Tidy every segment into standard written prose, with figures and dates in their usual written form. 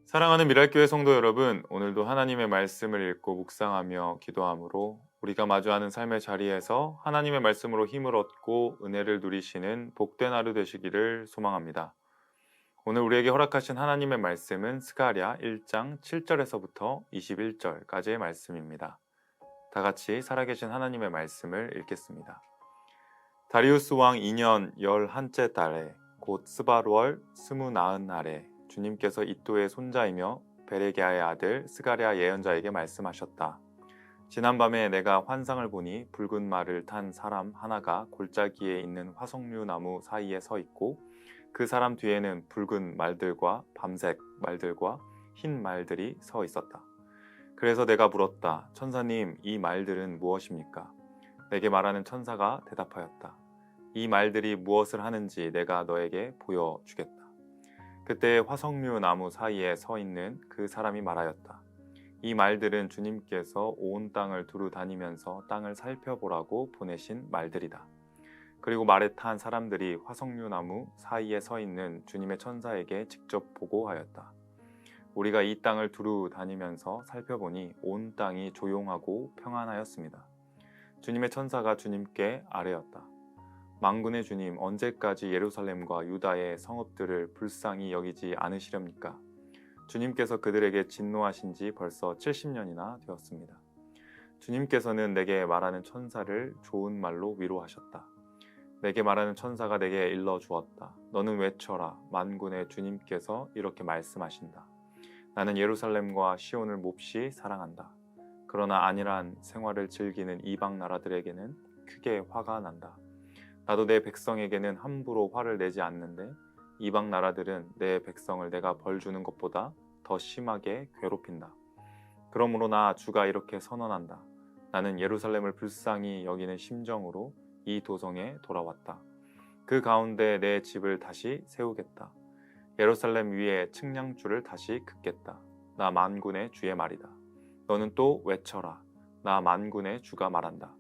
사랑하는 미랄교회 성도 여러분, 오늘도 하나님의 말씀을 읽고 묵상하며 기도함으로 우리가 마주하는 삶의 자리에서 하나님의 말씀으로 힘을 얻고 은혜를 누리시는 복된 하루 되시기를 소망합니다. 오늘 우리에게 허락하신 하나님의 말씀은 스가랴 1장 7절에서부터 21절까지의 말씀입니다. 다 같이 살아계신 하나님의 말씀을 읽겠습니다. 다리우스 왕 2년 11째 달에 곧 스바루월 29날에 주님께서 이또의 손자이며 베레기야의 아들 스가랴 예언자에게 말씀하셨다. 지난밤에 내가 환상을 보니 붉은 말을 탄 사람 하나가 골짜기에 있는 화석류 나무 사이에 서 있고 그 사람 뒤에는 붉은 말들과 밤색 말들과 흰 말들이 서 있었다. 그래서 내가 물었다. 천사님, 이 말들은 무엇입니까? 내게 말하는 천사가 대답하였다. 이 말들이 무엇을 하는지 내가 너에게 보여주겠다. 그때 화석류 나무 사이에 서 있는 그 사람이 말하였다. 이 말들은 주님께서 온 땅을 두루 다니면서 땅을 살펴보라고 보내신 말들이다. 그리고 말에 탄 사람들이 화석류 나무 사이에 서 있는 주님의 천사에게 직접 보고하였다. 우리가 이 땅을 두루 다니면서 살펴보니 온 땅이 조용하고 평안하였습니다. 주님의 천사가 주님께 아뢰었다. 만군의 주님, 언제까지 예루살렘과 유다의 성읍들을 불쌍히 여기지 않으시렵니까? 주님께서 그들에게 진노하신 지 벌써 70년이나 되었습니다. 주님께서는 내게 말하는 천사를 좋은 말로 위로하셨다. 내게 말하는 천사가 내게 일러주었다. 너는 외쳐라. 만군의 주님께서 이렇게 말씀하신다. 나는 예루살렘과 시온을 몹시 사랑한다. 그러나 안일한 생활을 즐기는 이방 나라들에게는 크게 화가 난다. 나도 내 백성에게는 함부로 화를 내지 않는데 이방 나라들은 내 백성을 내가 벌 주는 것보다 더 심하게 괴롭힌다. 그러므로 나 주가 이렇게 선언한다. 나는 예루살렘을 불쌍히 여기는 심정으로 이 도성에 돌아왔다. 그 가운데 내 집을 다시 세우겠다. 예루살렘 위에 측량줄을 다시 긋겠다. 나 만군의 주의 말이다. 너는 또 외쳐라. 나 만군의 주가 말한다.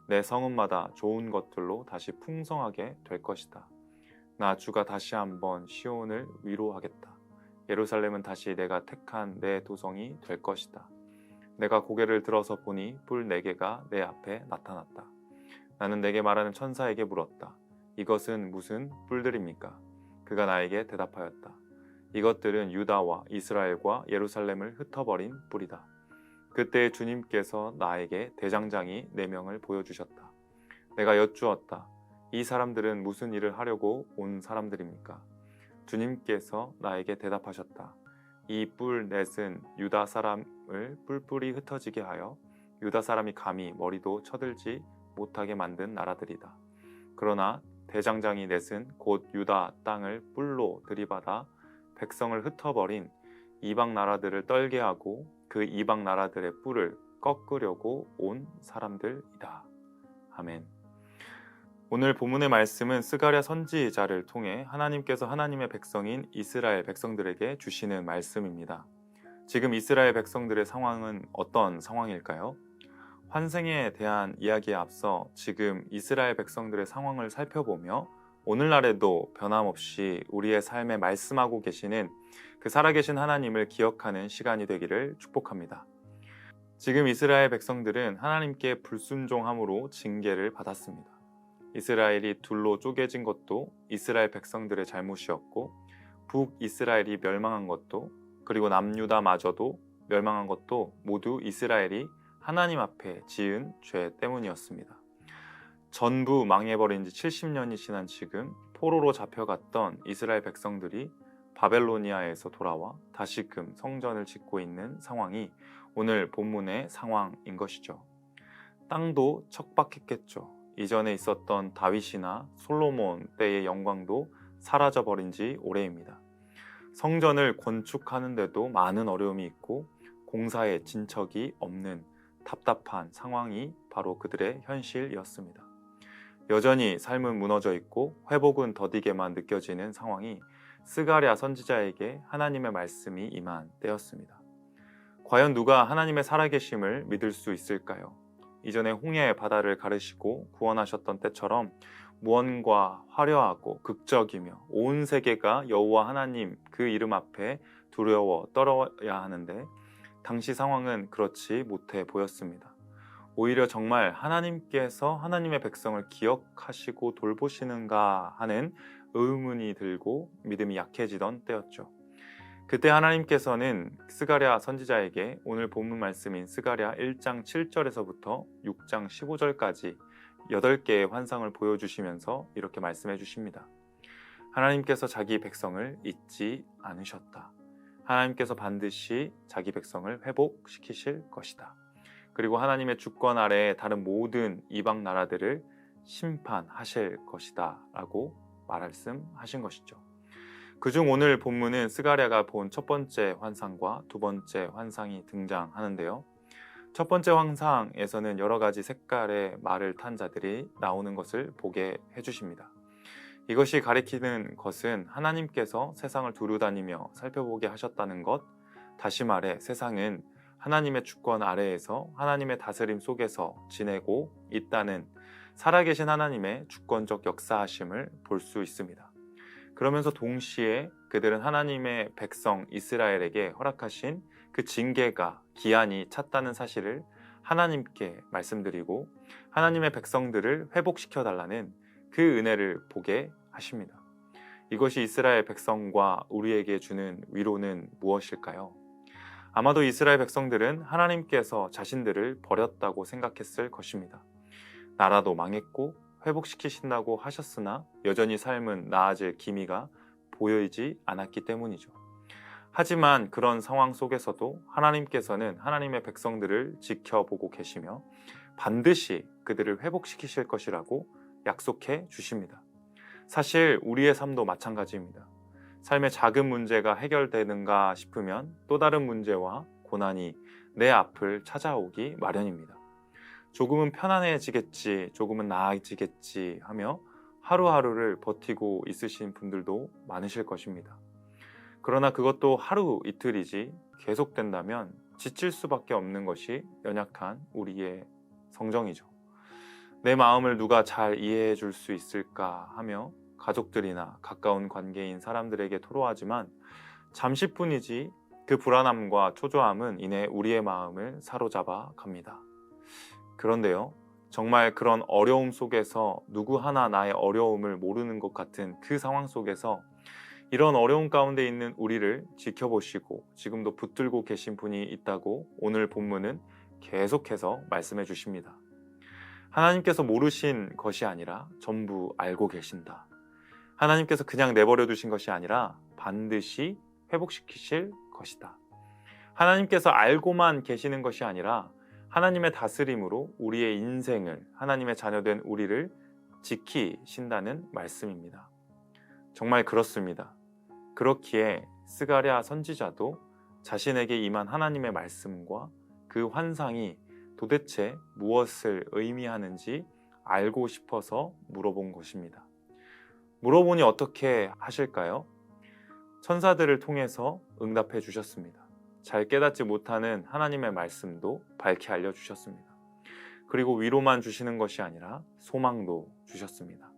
내 성읍마다 좋은 것들로 다시 풍성하게 될 것이다. 나 주가 다시 한번 시온을 위로하겠다. 예루살렘은 다시 내가 택한 내 도성이 될 것이다. 내가 고개를 들어서 보니 뿔 4개가 내 앞에 나타났다. 나는 내게 말하는 천사에게 물었다. 이것은 무슨 뿔들입니까? 그가 나에게 대답하였다. 이것들은 유다와 이스라엘과 예루살렘을 흩어버린 뿔이다. 그때 주님께서 나에게 대장장이 4명을 보여주셨다. 내가 여쭈었다. 이 사람들은 무슨 일을 하려고 온 사람들입니까? 주님께서 나에게 대답하셨다. 이 뿔 넷은 유다 사람을 뿔뿔이 흩어지게 하여 유다 사람이 감히 머리도 쳐들지 못하게 만든 나라들이다. 그러나 대장장이 넷은 곧 유다 땅을 뿔로 들이받아 백성을 흩어버린 이방 나라들을 떨게 하고 그 이방 나라들의 뿔을 꺾으려고 온 사람들이다. 아멘. 오늘 본문의 말씀은 스가랴 선지자를 통해 하나님께서 하나님의 백성인 이스라엘 백성들에게 주시는 말씀입니다. 지금 이스라엘 백성들의 상황은 어떤 상황일까요? 환생에 대한 이야기에 앞서 지금 이스라엘 백성들의 상황을 살펴보며 오늘날에도 변함없이 우리의 삶에 말씀하고 계시는 그 살아계신 하나님을 기억하는 시간이 되기를 축복합니다. 지금 이스라엘 백성들은 하나님께 불순종함으로 징계를 받았습니다. 이스라엘이 둘로 쪼개진 것도 이스라엘 백성들의 잘못이었고 북이스라엘이 멸망한 것도 그리고 남유다마저도 멸망한 것도 모두 이스라엘이 하나님 앞에 지은 죄 때문이었습니다. 전부 망해버린 지 70년이 지난 지금 포로로 잡혀갔던 이스라엘 백성들이 바벨로니아에서 돌아와 다시금 성전을 짓고 있는 상황이 오늘 본문의 상황인 것이죠. 땅도 척박했겠죠. 이전에 있었던 다윗이나 솔로몬 때의 영광도 사라져버린 지 오래입니다. 성전을 건축하는데도 많은 어려움이 있고 공사에 진척이 없는 답답한 상황이 바로 그들의 현실이었습니다. 여전히 삶은 무너져 있고 회복은 더디게만 느껴지는 상황이 스가랴 선지자에게 하나님의 말씀이 임한 때였습니다. 과연 누가 하나님의 살아계심을 믿을 수 있을까요? 이전에 홍해 바다를 가르시고 구원하셨던 때처럼 무언과 화려하고 극적이며 온 세계가 여호와 하나님 그 이름 앞에 두려워 떨어야 하는데 당시 상황은 그렇지 못해 보였습니다. 오히려 정말 하나님께서 하나님의 백성을 기억하시고 돌보시는가 하는 의문이 들고 믿음이 약해지던 때였죠. 그때 하나님께서는 스가랴 선지자에게 오늘 본문 말씀인 스가랴 1장 7절에서부터 6장 15절까지 8개의 환상을 보여주시면서 이렇게 말씀해 주십니다. 하나님께서 자기 백성을 잊지 않으셨다. 하나님께서 반드시 자기 백성을 회복시키실 것이다. 그리고 하나님의 주권 아래에 다른 모든 이방 나라들을 심판하실 것이다 라고 말씀하신 것이죠. 그중 오늘 본문은 스가랴가 본 첫 번째 환상과 두 번째 환상이 등장하는데요. 첫 번째 환상에서는 여러 가지 색깔의 말을 탄 자들이 나오는 것을 보게 해주십니다. 이것이 가리키는 것은 하나님께서 세상을 두루다니며 살펴보게 하셨다는 것, 다시 말해 세상은 하나님의 주권 아래에서 하나님의 다스림 속에서 지내고 있다는 살아계신 하나님의 주권적 역사하심을 볼 수 있습니다. 그러면서 동시에 그들은 하나님의 백성 이스라엘에게 허락하신 그 징계가 기한이 찼다는 사실을 하나님께 말씀드리고 하나님의 백성들을 회복시켜 달라는 그 은혜를 보게 하십니다. 이것이 이스라엘 백성과 우리에게 주는 위로는 무엇일까요? 아마도 이스라엘 백성들은 하나님께서 자신들을 버렸다고 생각했을 것입니다. 나라도 망했고 회복시키신다고 하셨으나 여전히 삶은 나아질 기미가 보이지 않았기 때문이죠. 하지만 그런 상황 속에서도 하나님께서는 하나님의 백성들을 지켜보고 계시며 반드시 그들을 회복시키실 것이라고 약속해 주십니다. 사실 우리의 삶도 마찬가지입니다. 삶의 작은 문제가 해결되는가 싶으면 또 다른 문제와 고난이 내 앞을 찾아오기 마련입니다. 조금은 편안해지겠지, 조금은 나아지겠지 하며 하루하루를 버티고 있으신 분들도 많으실 것입니다. 그러나 그것도 하루 이틀이지 계속된다면 지칠 수밖에 없는 것이 연약한 우리의 성정이죠. 내 마음을 누가 잘 이해해 줄 수 있을까 하며 가족들이나 가까운 관계인 사람들에게 토로하지만 잠시뿐이지 그 불안함과 초조함은 이내 우리의 마음을 사로잡아 갑니다. 그런데요, 정말 그런 어려움 속에서 누구 하나 나의 어려움을 모르는 것 같은 그 상황 속에서 이런 어려움 가운데 있는 우리를 지켜보시고 지금도 붙들고 계신 분이 있다고 오늘 본문은 계속해서 말씀해 주십니다. 하나님께서 모르신 것이 아니라 전부 알고 계신다. 하나님께서 그냥 내버려 두신 것이 아니라 반드시 회복시키실 것이다. 하나님께서 알고만 계시는 것이 아니라 하나님의 다스림으로 우리의 인생을, 하나님의 자녀된 우리를 지키신다는 말씀입니다. 정말 그렇습니다. 그렇기에 스가랴 선지자도 자신에게 임한 하나님의 말씀과 그 환상이 도대체 무엇을 의미하는지 알고 싶어서 물어본 것입니다. 물어보니 어떻게 하실까요? 천사들을 통해서 응답해 주셨습니다. 잘 깨닫지 못하는 하나님의 말씀도 밝히 알려주셨습니다. 그리고 위로만 주시는 것이 아니라 소망도 주셨습니다.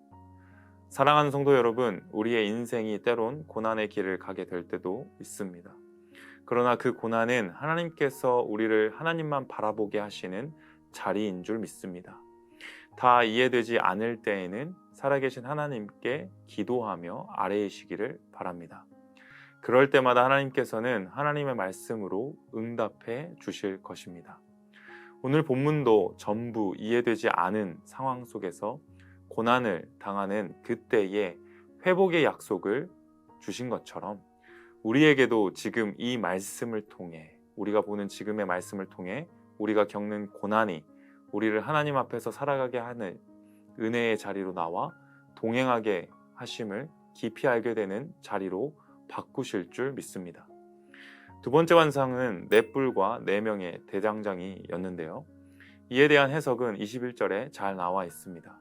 사랑하는 성도 여러분, 우리의 인생이 때론 고난의 길을 가게 될 때도 있습니다. 그러나 그 고난은 하나님께서 우리를 하나님만 바라보게 하시는 자리인 줄 믿습니다. 다 이해되지 않을 때에는 살아계신 하나님께 기도하며 아뢰이시기를 바랍니다. 그럴 때마다 하나님께서는 하나님의 말씀으로 응답해 주실 것입니다. 오늘 본문도 전부 이해되지 않은 상황 속에서 고난을 당하는 그때에 회복의 약속을 주신 것처럼 우리에게도 지금 이 말씀을 통해, 우리가 보는 지금의 말씀을 통해 우리가 겪는 고난이 우리를 하나님 앞에서 살아가게 하는 은혜의 자리로 나와 동행하게 하심을 깊이 알게 되는 자리로 바꾸실 줄 믿습니다. 두 번째 환상은 넷불과 4명의 대장장이였는데요. 이에 대한 해석은 21절에 잘 나와 있습니다.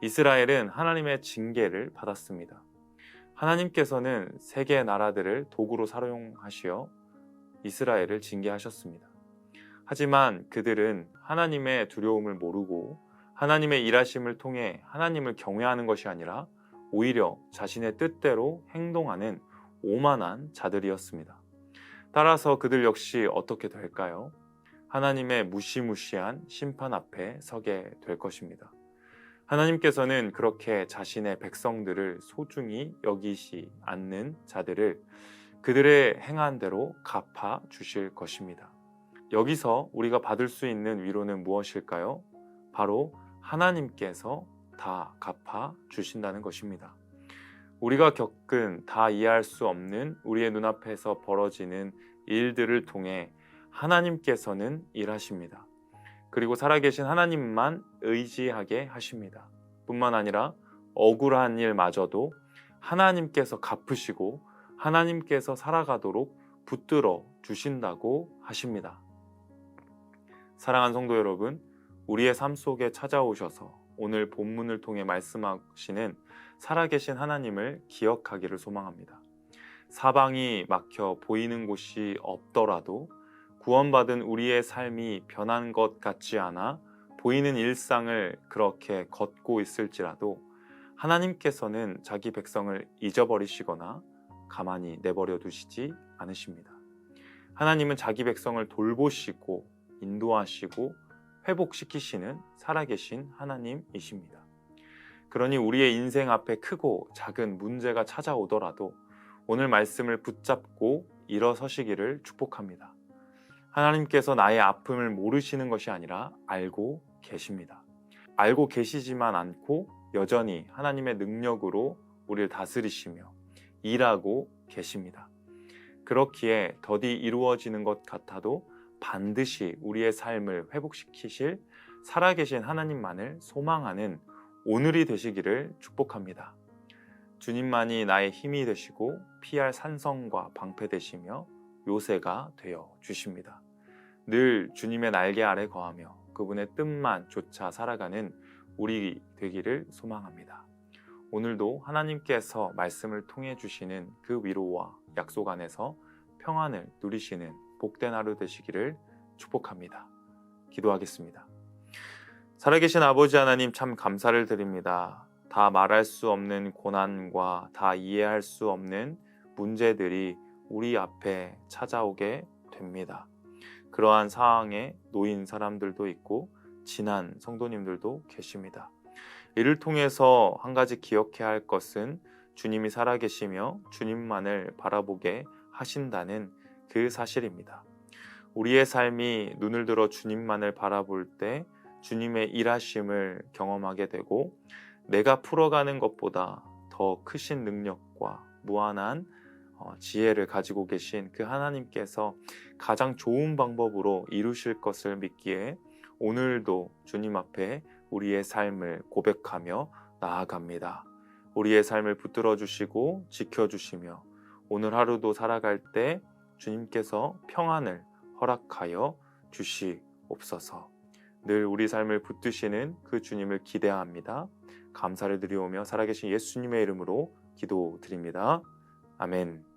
이스라엘은 하나님의 징계를 받았습니다. 하나님께서는 세계 나라들을 도구로 사용하시어 이스라엘을 징계하셨습니다. 하지만 그들은 하나님의 두려움을 모르고 하나님의 일하심을 통해 하나님을 경외하는 것이 아니라 오히려 자신의 뜻대로 행동하는 오만한 자들이었습니다. 따라서 그들 역시 어떻게 될까요? 하나님의 무시무시한 심판 앞에 서게 될 것입니다. 하나님께서는 그렇게 자신의 백성들을 소중히 여기시 않는 자들을 그들의 행한 대로 갚아 주실 것입니다. 여기서 우리가 받을 수 있는 위로는 무엇일까요? 바로 하나님께서 다 갚아 주신다는 것입니다. 우리가 겪은 다 이해할 수 없는 우리의 눈앞에서 벌어지는 일들을 통해 하나님께서는 일하십니다. 그리고 살아계신 하나님만 의지하게 하십니다. 뿐만 아니라 억울한 일마저도 하나님께서 갚으시고 하나님께서 살아가도록 붙들어 주신다고 하십니다. 사랑하는 성도 여러분, 우리의 삶 속에 찾아오셔서 오늘 본문을 통해 말씀하시는 살아계신 하나님을 기억하기를 소망합니다. 사방이 막혀 보이는 곳이 없더라도 구원받은 우리의 삶이 변한 것 같지 않아 보이는 일상을 그렇게 걷고 있을지라도 하나님께서는 자기 백성을 잊어버리시거나 가만히 내버려 두시지 않으십니다. 하나님은 자기 백성을 돌보시고 인도하시고 회복시키시는 살아계신 하나님이십니다. 그러니 우리의 인생 앞에 크고 작은 문제가 찾아오더라도 오늘 말씀을 붙잡고 일어서시기를 축복합니다. 하나님께서 나의 아픔을 모르시는 것이 아니라 알고 계십니다. 알고 계시지만 않고 여전히 하나님의 능력으로 우리를 다스리시며 일하고 계십니다. 그렇기에 더디 이루어지는 것 같아도 반드시 우리의 삶을 회복시키실 살아계신 하나님만을 소망하는 오늘이 되시기를 축복합니다. 주님만이 나의 힘이 되시고 피할 산성과 방패 되시며 요새가 되어 주십니다. 늘 주님의 날개 아래 거하며 그분의 뜻만 쫓아 살아가는 우리 되기를 소망합니다. 오늘도 하나님께서 말씀을 통해 주시는 그 위로와 약속 안에서 평안을 누리시는 복된 하루 되시기를 축복합니다. 기도하겠습니다. 살아계신 아버지 하나님, 참 감사를 드립니다. 다 말할 수 없는 고난과 다 이해할 수 없는 문제들이 우리 앞에 찾아오게 됩니다. 그러한 상황에 놓인 사람들도 있고 지난 성도님들도 계십니다. 이를 통해서 한 가지 기억해야 할 것은 주님이 살아계시며 주님만을 바라보게 하신다는 그 사실입니다. 우리의 삶이 눈을 들어 주님만을 바라볼 때 주님의 일하심을 경험하게 되고 내가 풀어가는 것보다 더 크신 능력과 무한한 지혜를 가지고 계신 그 하나님께서 가장 좋은 방법으로 이루실 것을 믿기에 오늘도 주님 앞에 우리의 삶을 고백하며 나아갑니다. 우리의 삶을 붙들어 주시고 지켜주시며 오늘 하루도 살아갈 때 주님께서 평안을 허락하여 주시옵소서. 늘 우리 삶을 붙드시는 그 주님을 기대합니다. 감사를 드리오며 살아계신 예수님의 이름으로 기도드립니다. 아멘.